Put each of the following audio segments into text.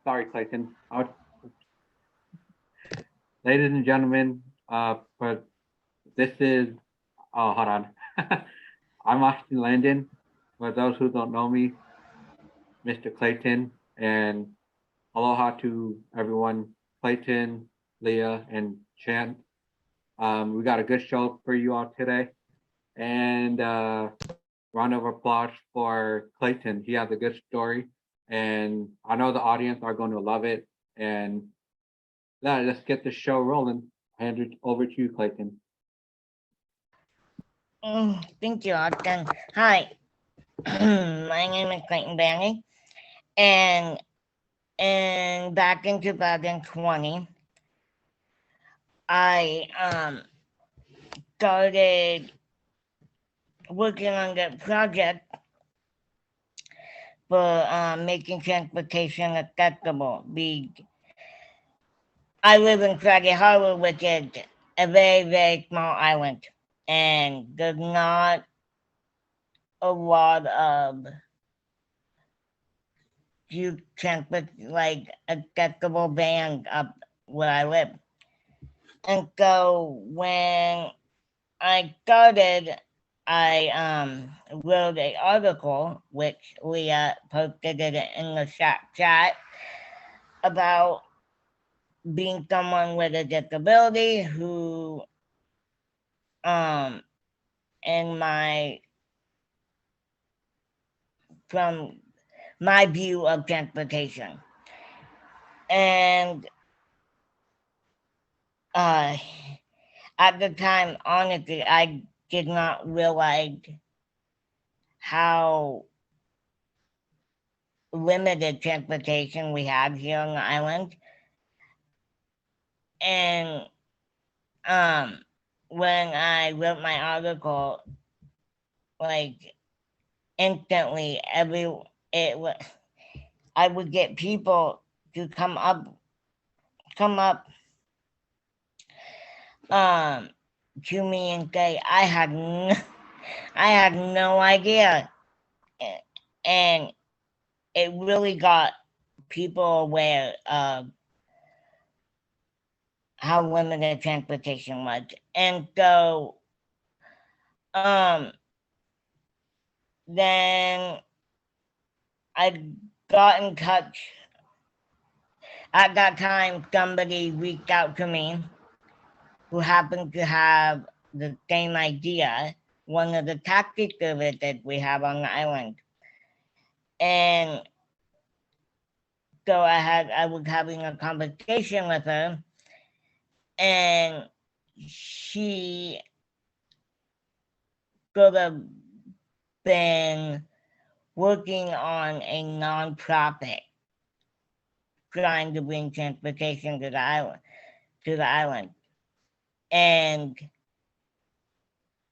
Sorry, Clayton. Ladies and gentlemen, but this is, oh, hold on. I'm Austin Landon. For those who don't know me, Mr. Clayton, and aloha to everyone, Clayton, Leah, and Chan. We got a good show for you all today. And round of applause for Clayton. He has a good story, and I know the audience are going to love it. And yeah, let's get the show rolling. Hand it over to you, Clayton. Thank you, Austin. Hi, my name is Clayton Banry, and back in 2020, I started working on the project for making transportation accessible. I live in Craggy Harbor, which is a very small island, and there's not a lot of transport like accessible vans up where I live. And so when I started, I wrote an article which Leah posted it in the chat about being someone with a disability who in my from my view of transportation. And at the time, honestly, I did not realize how limited transportation we have here on the island. And when I wrote my article, like instantly, I would get people to come up to me and say, I had no idea. And it really got people aware of how limited transportation was. And so then I got in touch. At that time, somebody reached out to me who happened to have the same idea, one of the taxi services we have on the island. And so I was having a conversation with her, and she could have been working on a nonprofit trying to bring transportation to the island. And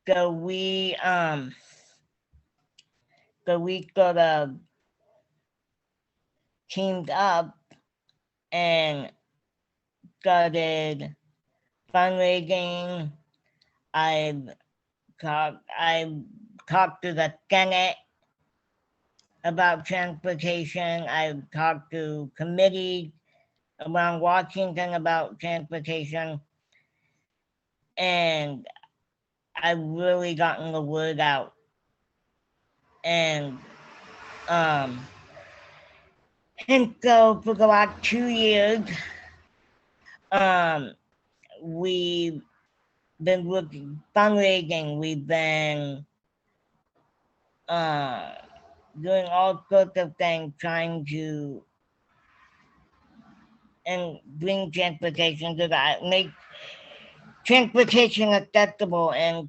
so we sort of teamed up and started fundraising. I talked to the Senate about transportation. I talked to committees around Washington about transportation. And I've really gotten the word out. And so for the last 2 years, we've been working fundraising. We've been doing all sorts of things, trying to and bring transportation to make transportation accessible. And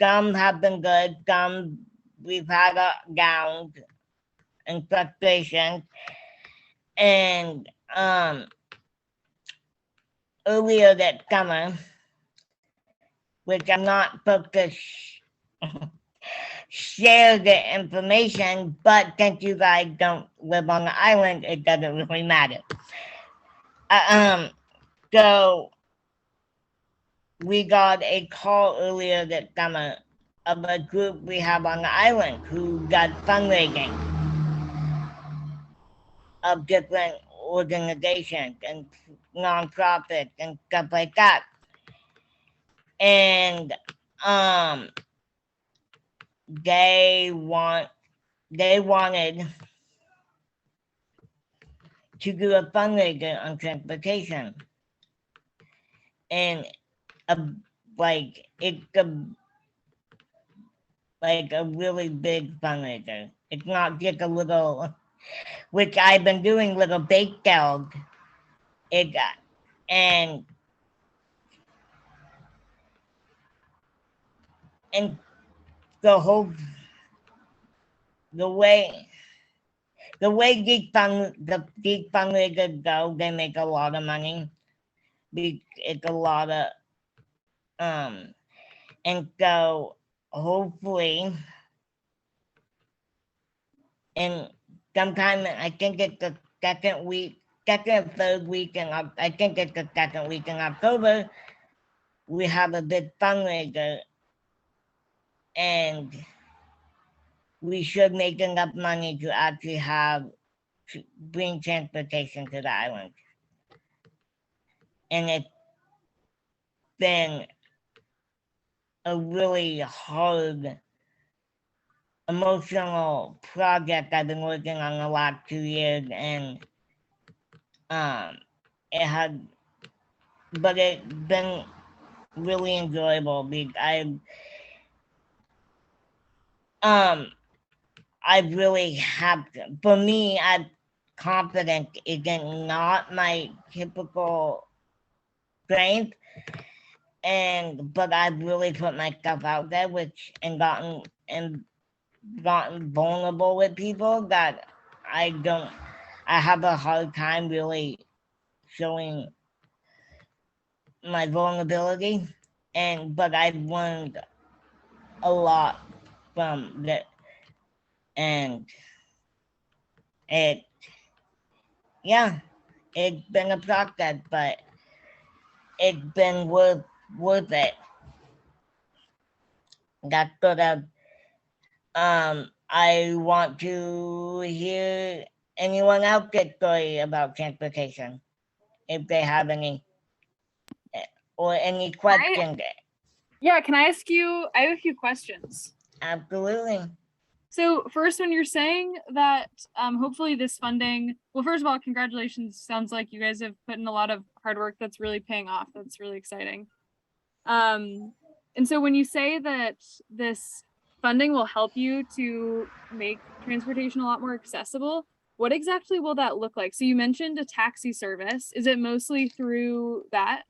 some have been good, some we've had downs and frustrations. And earlier that summer, which I'm not supposed to share the information, but since you guys don't live on the island, it doesn't really matter. So we got a call earlier that summer of a group we have on the island who got fundraising of different organizations and nonprofits and stuff like that. And um, they wanted to do a fundraiser on transportation, and it's a really big fundraiser. It's not just a little, which I've been doing little bake sales. It and and the whole the way these fundraisers go, they make a lot of money. It's a lot of and so hopefully, and sometime I think it's the second or third week in I think it's the second week in October, we have a big fundraiser, and we should make enough money to actually bring transportation to the island. And it's been a really hard emotional project I've been working on the last 2 years, and it's been really enjoyable because I really have to, for me, I'm confident isn't not my typical strength, but I've really put myself out there, and gotten vulnerable with people that I have a hard time really showing my vulnerability, but I've learned a lot from that, and it's been a process, but it's been worth it. That's sort of I want to hear anyone else's story about transportation, if they have any, or any questions. Yeah, can I ask you? I have a few questions. Absolutely. So first, when you're saying that hopefully this funding, well, first of all, congratulations. Sounds like you guys have put in a lot of hard work that's really paying off. That's really exciting. And so when you say that this funding will help you to make transportation a lot more accessible, what exactly will that look like? So you mentioned a taxi service. Is it mostly through that?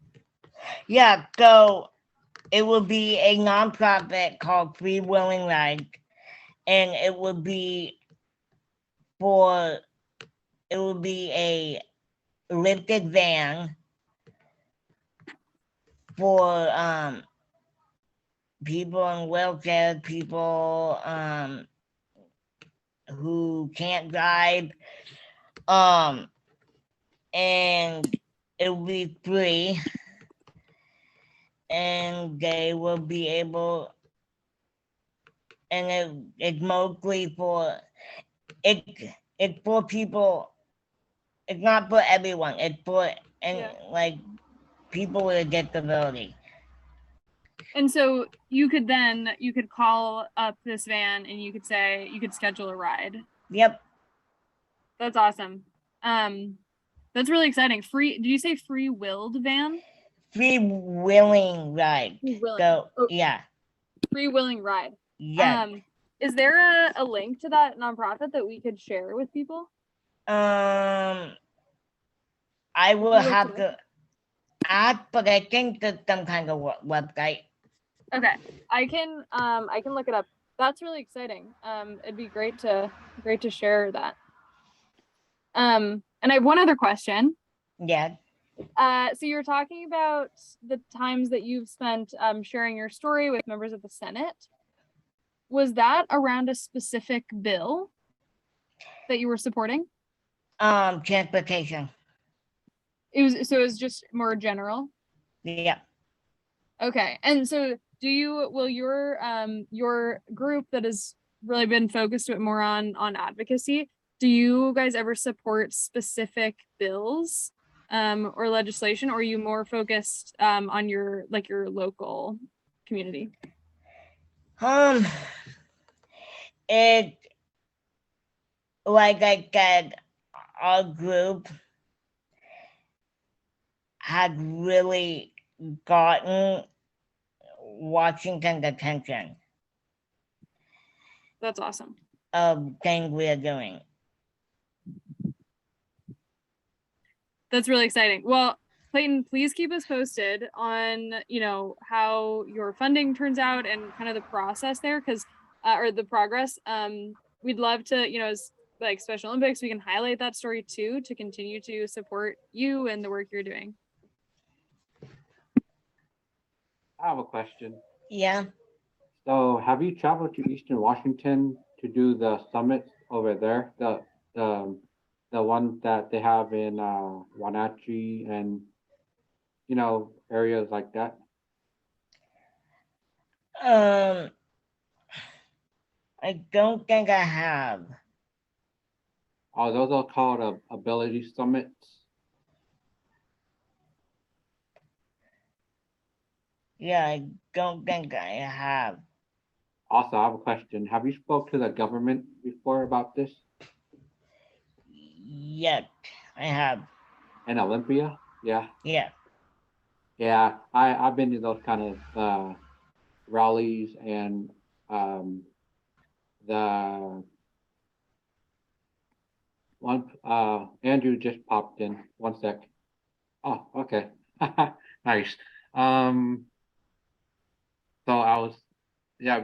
Yeah, so it will be a nonprofit called Free Willing Ride, and it will be a lifted van for people in wheelchairs, people who can't drive, and it will be free, and they will be able, and it's mostly for it's for people. It's not for everyone. It's for like people with a disability. And so you could call up this van and you could schedule a ride. Yep. That's awesome. That's really exciting. Did you say free willed van? Free willing ride. Free willing. So yeah. Free willing ride. Yeah. Is there a link to that nonprofit that we could share with people? I will have to ask, but I think there's some kind of website. Okay, I can look it up. That's really exciting. It'd be great to share that. And I have one other question. Yeah. So you're talking about the times that you've spent sharing your story with members of the Senate. Was that around a specific bill that you were supporting? Transportation. It was just more general? Yeah. Okay. And so will your group that has really been focused more on advocacy, do you guys ever support specific bills or legislation, or are you more focused on your local community? It, like I said, our group had really gotten Washington's attention That's awesome. of things we are doing. That's really exciting. Well, Clayton, please keep us posted on, how your funding turns out and kind of the process there, because or the progress. We'd love to, as like Special Olympics, we can highlight that story too to continue to support you and the work you're doing. I have a question. Yeah. So have you traveled to Eastern Washington to do the summits over there? The ones that they have in Wenatchee and areas like that? I don't think I have. Oh, those are called ability summits. Yeah, I don't think I have. Also, I have a question. Have you spoke to the government before about this? Yet, I have. In Olympia? Yeah. Yeah. Yeah, I've been to those kind of rallies and the one Andrew just popped in. One sec. Oh, okay. Nice. So I was, yeah,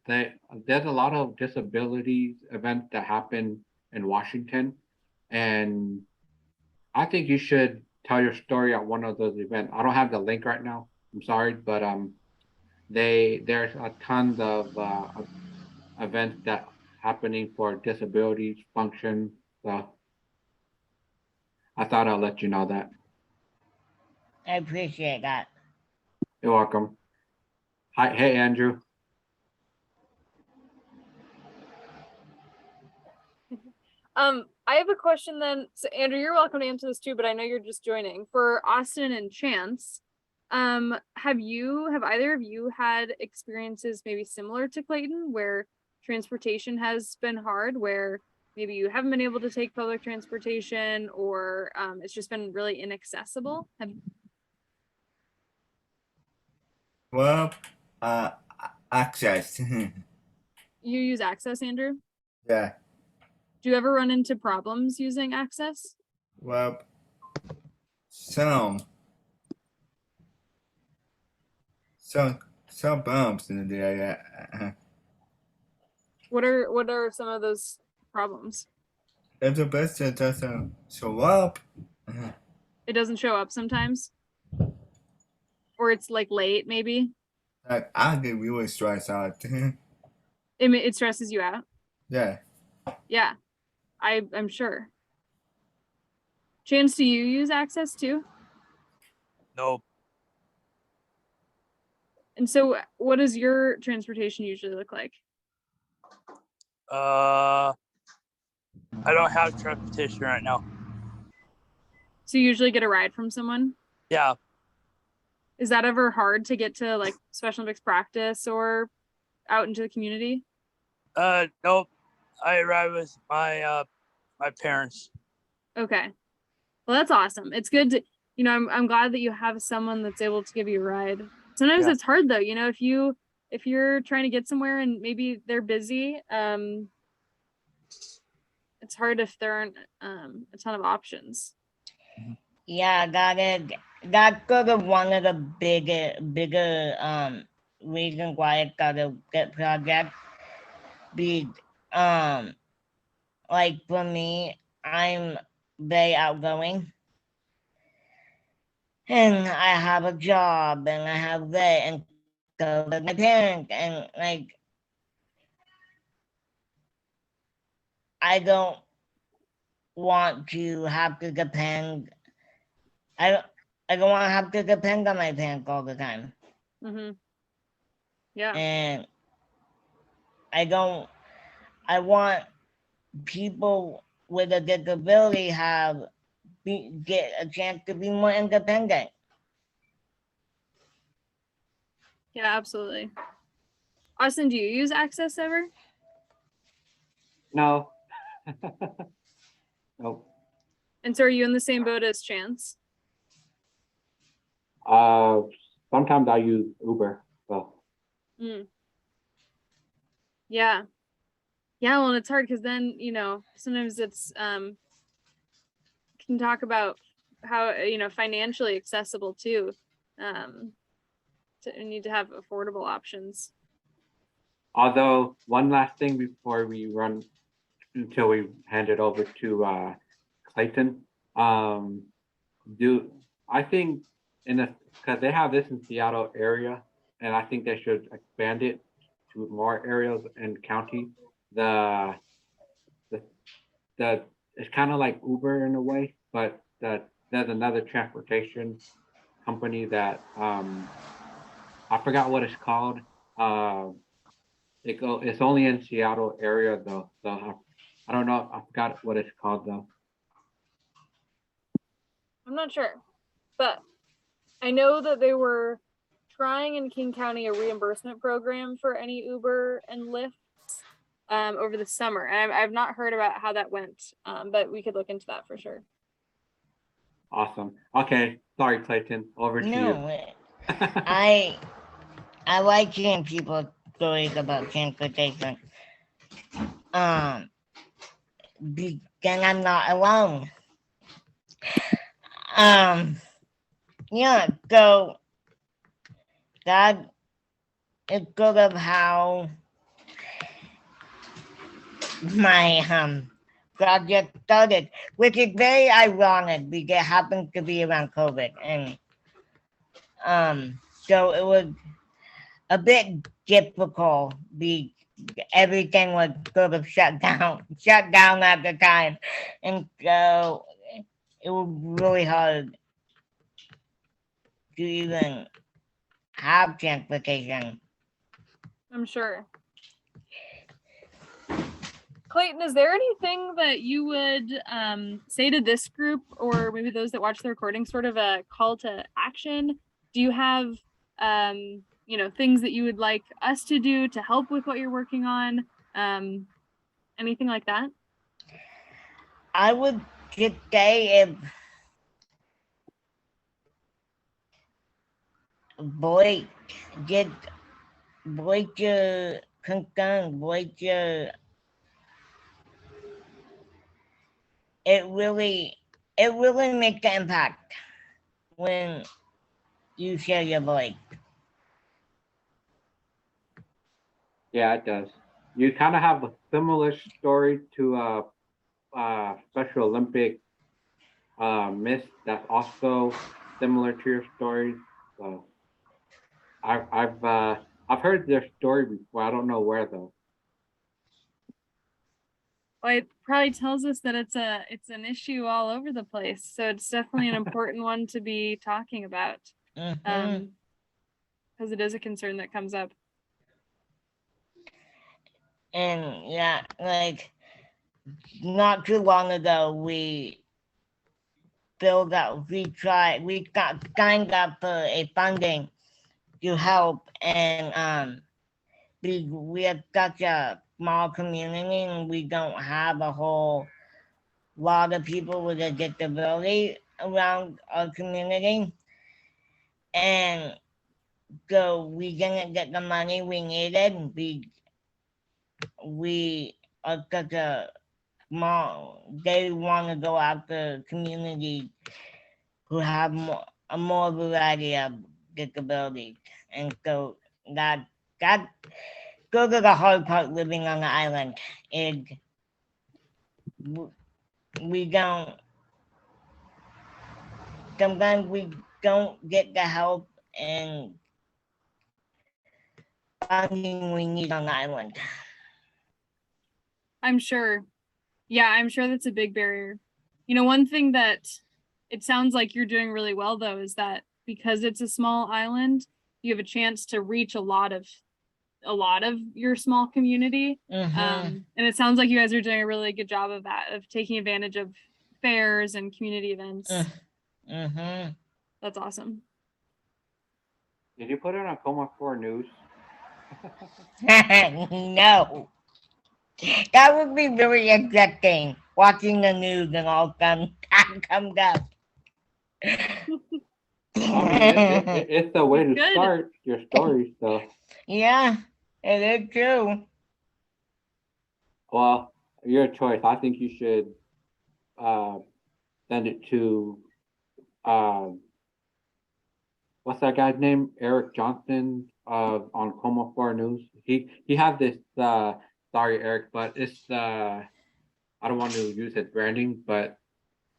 there's a lot of disabilities events that happen in Washington, and I think you should tell your story at one of those events. I don't have the link right now. I'm sorry, but there's a tons of events that happening for disabilities function. So I thought I'll let you know that. I appreciate that. You're welcome. Hi, hey Andrew. I have a question then. So Andrew, you're welcome to answer this too, but I know you're just joining. For Austin and Chance, have either of you had experiences maybe similar to Clayton where transportation has been hard, where maybe you haven't been able to take public transportation, or it's just been really inaccessible? Well, access. You use Access, Andrew? Yeah. Do you ever run into problems using Access? Well, some some bumps in the area. What are some of those problems? If the bus doesn't show up, It doesn't show up sometimes? Or it's like late, maybe? like I get really stressed out. It stresses you out. Yeah. Yeah, I'm sure. Chance, do you use Access too? Nope. And so what does your transportation usually look like? I don't have transportation right now. So you usually get a ride from someone? Yeah. Is that ever hard to get to like Special Olympics practice or out into the community? Nope. I ride with my my parents. Okay. Well, that's awesome. It's good to, I'm glad that you have someone that's able to give you a ride. Sometimes Yeah. it's hard though, if you're trying to get somewhere and maybe they're busy, it's hard if there aren't a ton of options. Yeah, that's sort of one of the bigger reasons why I gotta get project. Like for me, I'm very outgoing. And I have a job and I have that, and so with my parents, and like I don't want to have to depend. I don't want to have to depend on my parents all the time. Mm-hmm. Yeah. And I want people with a disability get a chance to be more independent. Yeah, absolutely. Austin, do you use Access ever? No. Nope. And so are you in the same boat as Chance? Sometimes I use Uber. So Mm. Yeah. Yeah, well, and it's hard because then, sometimes it's can talk about how, financially accessible too. To need to have affordable options. although one last thing before we run until we hand it over to Clayton. Do I think because they have this in Seattle area, and I think they should expand it to more areas and county. The the the it's kind of like Uber in a way, but there's another transportation company that I forgot what it's called. It's only in Seattle area though, so I don't know. I forgot what it's called though. I'm not sure, but I know that they were trying in King County a reimbursement program for any Uber and Lyft over the summer. And I've not heard about how that went, but we could look into that for sure. Awesome. Okay, sorry, Clayton. Over to you. No, I like hearing people stories about transportation. Then I'm not alone. Yeah, so that is sort of how my project started, which is very ironic because it happens to be around COVID, and so it was a bit difficult. Everything was sort of shut down at the time, and so it was really hard to even have transportation. I'm sure. Clayton, is there anything that you would say to this group, or maybe those that watch the recording, sort of a call to action? Do you have things that you would like us to do to help with what you're working on? Anything like that? I would just say if voice your concern, it really makes an impact when you share your voice. Yeah, it does. You kind of have a similar story to Special Olympic Miss that's also similar to your story. So I've heard their story before. I don't know where though. Well, it probably tells us that it's an issue all over the place. So it's definitely an important one to be talking about. Because it is a concern that comes up. And yeah, like not too long ago, we signed up for a funding to help, and we have such a small community, and we don't have a whole lot of people with a disability around our community, and so we didn't get the money we needed. We are such a small. They want to go after communities who have a more variety of disabilities, and so that goes to the hard part living on the island. Is we don't sometimes we don't get the help and funding we need on the island. I'm sure. Yeah, I'm sure that's a big barrier. One thing that it sounds like you're doing really well though is that because it's a small island, you have a chance to reach a lot of a lot of your small community. Mhm. And it sounds like you guys are doing a really good job of that, of taking advantage of fairs and community events. Mhm. That's awesome. Did you put it on Coma 4 News? No, that would be very interesting. Watching the news and all comes up. I mean, it's the way to Good. start your story, so. Yeah, it is true. Well, your choice. I think you should send it to what's that guy's name? Eric Johnson on Coma 4 News. He has this sorry Eric, but it's I don't want to use his branding, but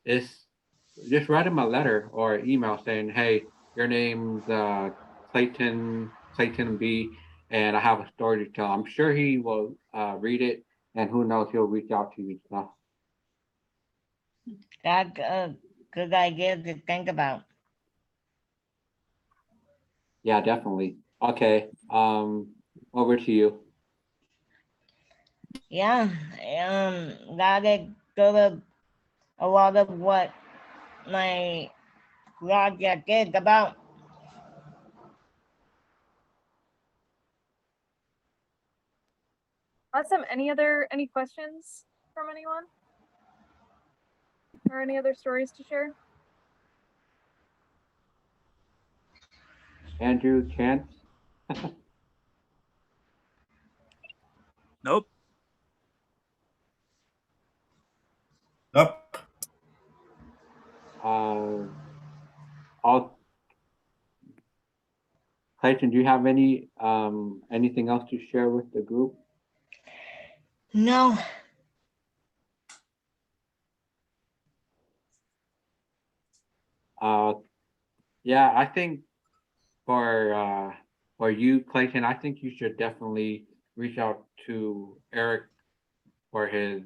it's just write him a letter or email saying, hey, your name's Clayton B, and I have a story to tell. I'm sure he will read it, and who knows, he'll reach out to you. So. That's a good idea to think about. Yeah, definitely. Okay. Over to you. Yeah, that is sort of a lot of what my project is about. Awesome. Any questions from anyone? Or any other stories to share? Andrew, Chance. Nope. Nope. All Clayton, do you have anything else to share with the group? No, Yeah, I think for you, Clayton, I think you should definitely reach out to Eric for his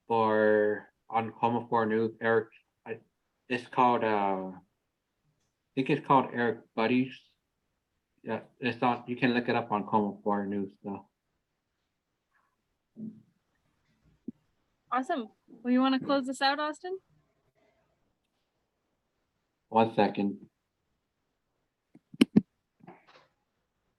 for on Coma 4 News. Eric, I, it's called I think it's called Eric Buddies. Yeah, it's on. You can look it up on Coma 4 News. So. Awesome. Well, you want to close this out, Austin? 1 second.